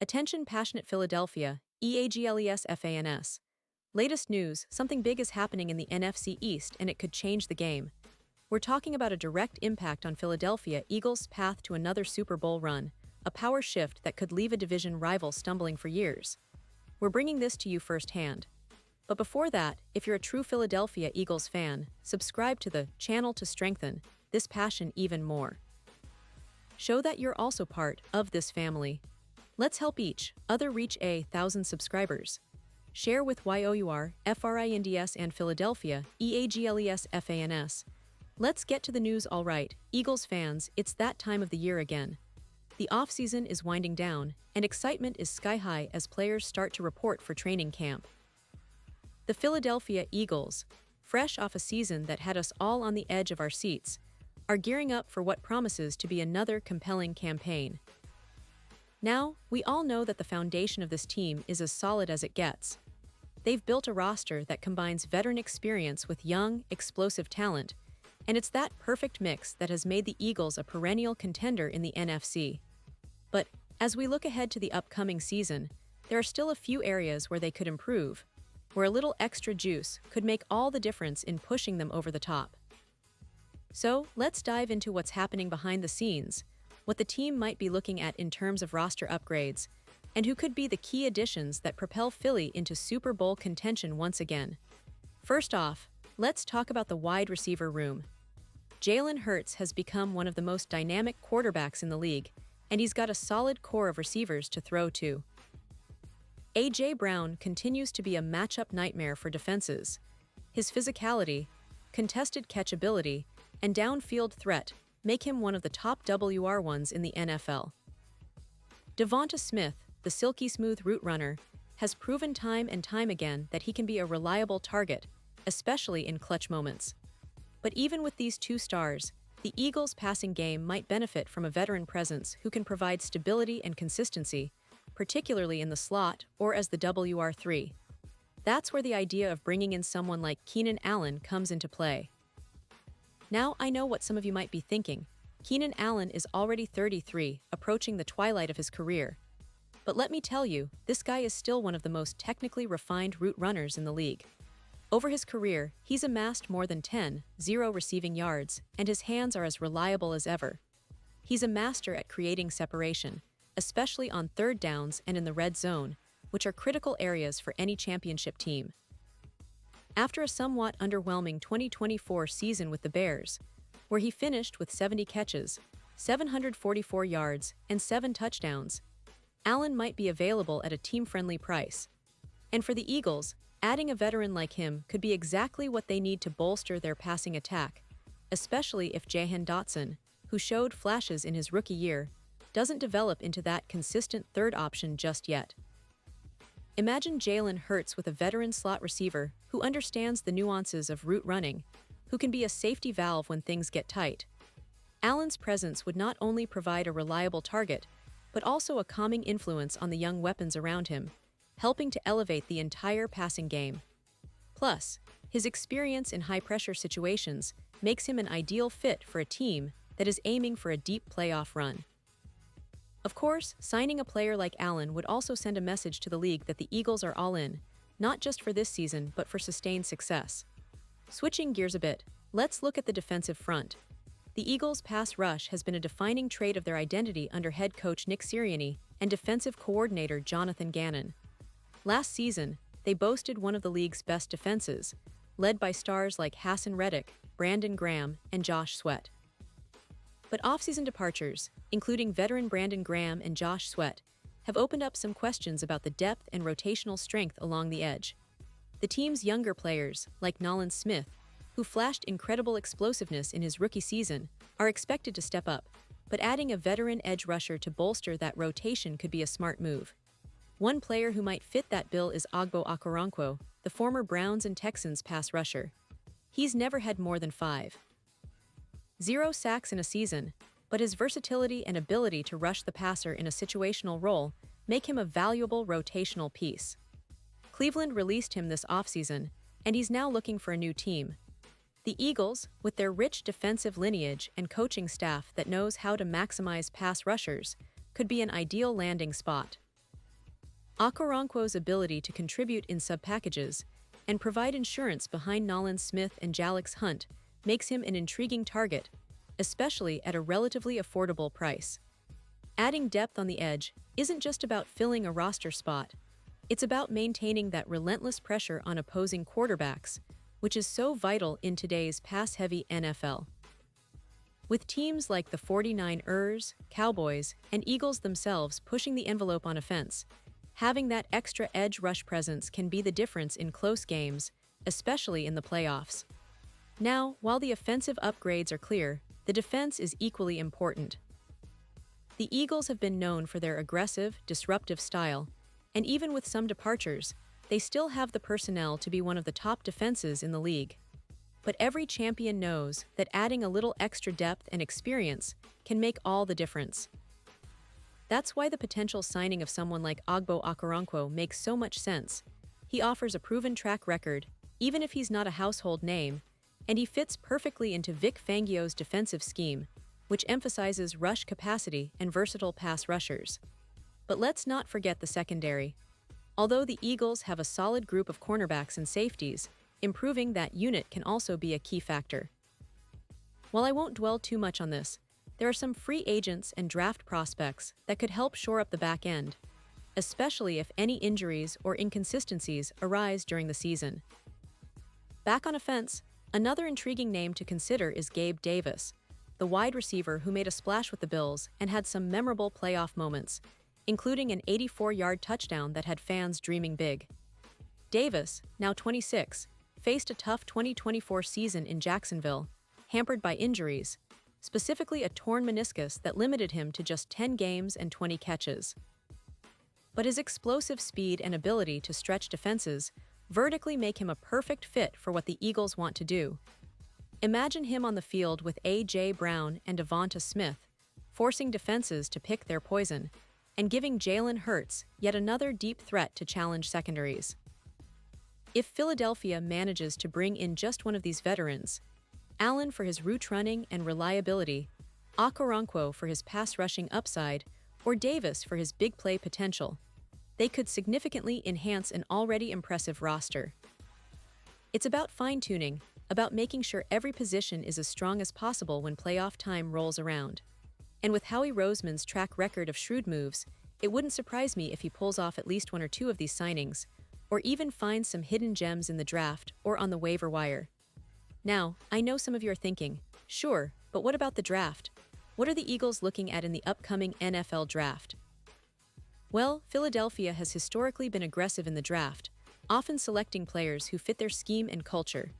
Attention passionate Philadelphia, EAGLES. Latest news, something big is happening in the NFC East and it could change the game. We're talking about a direct impact on Philadelphia Eagles' path to another Super Bowl run, a power shift that could leave a division rival stumbling for years. We're bringing this to you firsthand. But before that, if you're a true Philadelphia Eagles fan, subscribe to the channel to strengthen this passion even more. Show that you're also part of this family. Let's help each other reach 1,000 subscribers. Share with YOUR, FRINDS and Philadelphia, EAGLES. Let's get to the news. All right, Eagles fans, it's that time of the year again. The offseason is winding down, and excitement is sky high as players start to report for training camp. The Philadelphia Eagles, fresh off a season that had us all on the edge of our seats, are gearing up for what promises to be another compelling campaign. Now, we all know that the foundation of this team is as solid as it gets. They've built a roster that combines veteran experience with young, explosive talent, and it's that perfect mix that has made the Eagles a perennial contender in the NFC. But as we look ahead to the upcoming season, there are still a few areas where they could improve, where a little extra juice could make all the difference in pushing them over the top. So, let's dive into what's happening behind the scenes, what the team might be looking at in terms of roster upgrades, and who could be the key additions that propel Philly into Super Bowl contention once again. First off, let's talk about the wide receiver room. Jalen Hurts has become one of the most dynamic quarterbacks in the league, and he's got a solid core of receivers to throw to. A.J. Brown continues to be a matchup nightmare for defenses. His physicality, contested catchability, and downfield threat make him one of the top WR1s in the NFL. Devonta Smith, the silky smooth route runner, has proven time and time again that he can be a reliable target, especially in clutch moments. But even with these two stars, the Eagles' passing game might benefit from a veteran presence who can provide stability and consistency, particularly in the slot or as the WR3. That's where the idea of bringing in someone like Keenan Allen comes into play. Now I know what some of you might be thinking. Keenan Allen is already 33, approaching the twilight of his career. But let me tell you, this guy is still one of the most technically refined route runners in the league. Over his career, he's amassed more than 10 receiving yards, and his hands are as reliable as ever. He's a master at creating separation, especially on third downs and in the red zone, which are critical areas for any championship team. After a somewhat underwhelming 2024 season with the Bears, where he finished with 70 catches, 744 yards, and 7 touchdowns, Allen might be available at a team-friendly price. And for the Eagles, adding a veteran like him could be exactly what they need to bolster their passing attack, especially if Jahan Dotson, who showed flashes in his rookie year, doesn't develop into that consistent third option just yet. Imagine Jalen Hurts with a veteran slot receiver who understands the nuances of route running, who can be a safety valve when things get tight. Allen's presence would not only provide a reliable target, but also a calming influence on the young weapons around him, helping to elevate the entire passing game. Plus, his experience in high-pressure situations makes him an ideal fit for a team that is aiming for a deep playoff run. Of course, signing a player like Allen would also send a message to the league that the Eagles are all in, not just for this season but for sustained success. Switching gears a bit, let's look at the defensive front. The Eagles' pass rush has been a defining trait of their identity under head coach Nick Sirianni and defensive coordinator Jonathan Gannon. Last season, they boasted one of the league's best defenses, led by stars like Hassan Reddick, Brandon Graham, and Josh Sweat. But offseason departures, including veteran Brandon Graham and Josh Sweat, have opened up some questions about the depth and rotational strength along the edge. The team's younger players, like Nolan Smith, who flashed incredible explosiveness in his rookie season, are expected to step up, but adding a veteran edge rusher to bolster that rotation could be a smart move. One player who might fit that bill is Ogbo Okoronkwo, the former Browns and Texans pass rusher. He's never had more than 5.0 sacks in a season, but his versatility and ability to rush the passer in a situational role make him a valuable rotational piece. Cleveland released him this offseason, and he's now looking for a new team. The Eagles, with their rich defensive lineage and coaching staff that knows how to maximize pass rushers, could be an ideal landing spot. Okoronkwo's ability to contribute in sub-packages and provide insurance behind Nolan Smith and Jalix Hunt makes him an intriguing target, especially at a relatively affordable price. Adding depth on the edge isn't just about filling a roster spot. It's about maintaining that relentless pressure on opposing quarterbacks, which is so vital in today's pass-heavy NFL. With teams like the 49ers, Cowboys, and Eagles themselves pushing the envelope on offense, having that extra edge rush presence can be the difference in close games, especially in the playoffs. Now, while the offensive upgrades are clear, the defense is equally important. The Eagles have been known for their aggressive, disruptive style, and even with some departures, they still have the personnel to be one of the top defenses in the league. But every champion knows that adding a little extra depth and experience can make all the difference. That's why the potential signing of someone like Ogbo Okoronkwo makes so much sense. He offers a proven track record, even if he's not a household name, and he fits perfectly into Vic Fangio's defensive scheme, which emphasizes rush capacity and versatile pass rushers. But let's not forget the secondary. Although the Eagles have a solid group of cornerbacks and safeties, improving that unit can also be a key factor. While I won't dwell too much on this, there are some free agents and draft prospects that could help shore up the back end, especially if any injuries or inconsistencies arise during the season. Back on offense, another intriguing name to consider is Gabe Davis, the wide receiver who made a splash with the Bills and had some memorable playoff moments, including an 84-yard touchdown that had fans dreaming big. Davis, now 26, faced a tough 2024 season in Jacksonville, hampered by injuries, specifically a torn meniscus that limited him to just 10 games and 20 catches. But his explosive speed and ability to stretch defenses vertically make him a perfect fit for what the Eagles want to do. Imagine him on the field with A.J. Brown and Devonta Smith, forcing defenses to pick their poison, and giving Jalen Hurts yet another deep threat to challenge secondaries. If Philadelphia manages to bring in just one of these veterans, Allen for his route running and reliability, Okoronkwo for his pass-rushing upside, or Davis for his big play potential, they could significantly enhance an already impressive roster. It's about fine-tuning, about making sure every position is as strong as possible when playoff time rolls around. And with Howie Roseman's track record of shrewd moves, it wouldn't surprise me if he pulls off at least one or two of these signings, or even finds some hidden gems in the draft or on the waiver wire. Now, I know some of you are thinking, sure, but what about the draft? What are the Eagles looking at in the upcoming NFL draft? Well, Philadelphia has historically been aggressive in the draft, often selecting players who fit their scheme and culture.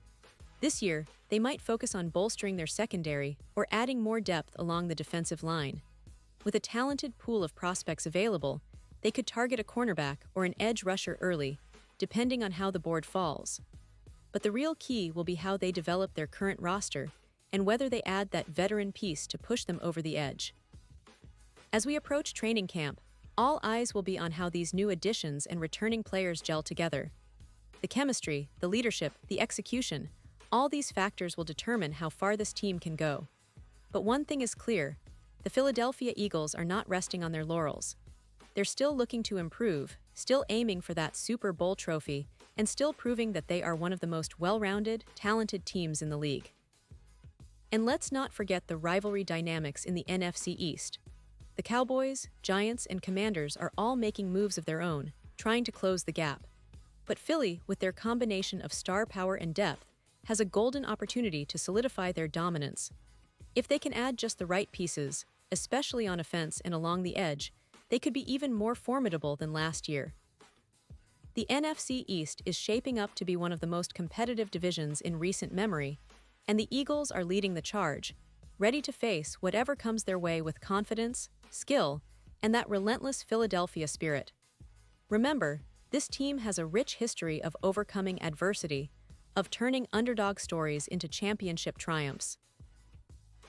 This year, they might focus on bolstering their secondary or adding more depth along the defensive line. With a talented pool of prospects available, they could target a cornerback or an edge rusher early, depending on how the board falls. But the real key will be how they develop their current roster and whether they add that veteran piece to push them over the edge. As we approach training camp, all eyes will be on how these new additions and returning players gel together. The chemistry, the leadership, the execution, all these factors will determine how far this team can go. But one thing is clear, the Philadelphia Eagles are not resting on their laurels. They're still looking to improve, still aiming for that Super Bowl trophy, and still proving that they are one of the most well-rounded, talented teams in the league. And let's not forget the rivalry dynamics in the NFC East. The Cowboys, Giants, and Commanders are all making moves of their own, trying to close the gap. But Philly, with their combination of star power and depth, has a golden opportunity to solidify their dominance. If they can add just the right pieces, especially on offense and along the edge, they could be even more formidable than last year. The NFC East is shaping up to be one of the most competitive divisions in recent memory, and the Eagles are leading the charge, ready to face whatever comes their way with confidence, skill, and that relentless Philadelphia spirit. Remember, this team has a rich history of overcoming adversity, of turning underdog stories into championship triumphs.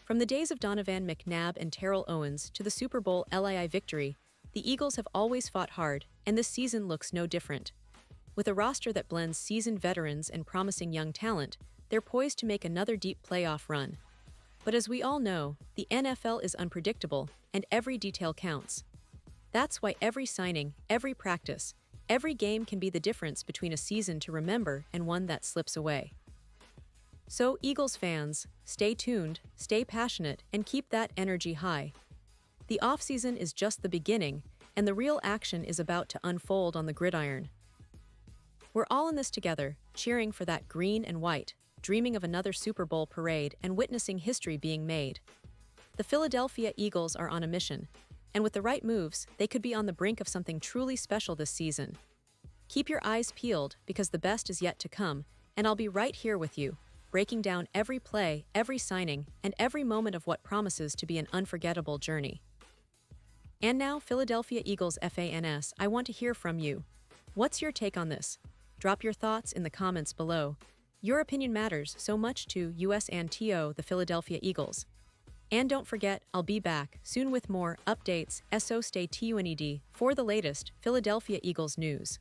From the days of Donovan McNabb and Terrell Owens to the Super Bowl LII victory, the Eagles have always fought hard, and this season looks no different. With a roster that blends seasoned veterans and promising young talent, they're poised to make another deep playoff run. But as we all know, the NFL is unpredictable, and every detail counts. That's why every signing, every practice, every game can be the difference between a season to remember and one that slips away. So, Eagles fans, stay tuned, stay passionate, and keep that energy high. The offseason is just the beginning, and the real action is about to unfold on the gridiron. We're all in this together, cheering for that green and white, dreaming of another Super Bowl parade and witnessing history being made. The Philadelphia Eagles are on a mission, and with the right moves, they could be on the brink of something truly special this season. Keep your eyes peeled because the best is yet to come, and I'll be right here with you, breaking down every play, every signing, and every moment of what promises to be an unforgettable journey. And now, Philadelphia Eagles fans, I want to hear from you. What's your take on this? Drop your thoughts in the comments below. Your opinion matters so much to us and the Philadelphia Eagles. And don't forget, I'll be back soon with more updates, so stay tuned for the latest Philadelphia Eagles news.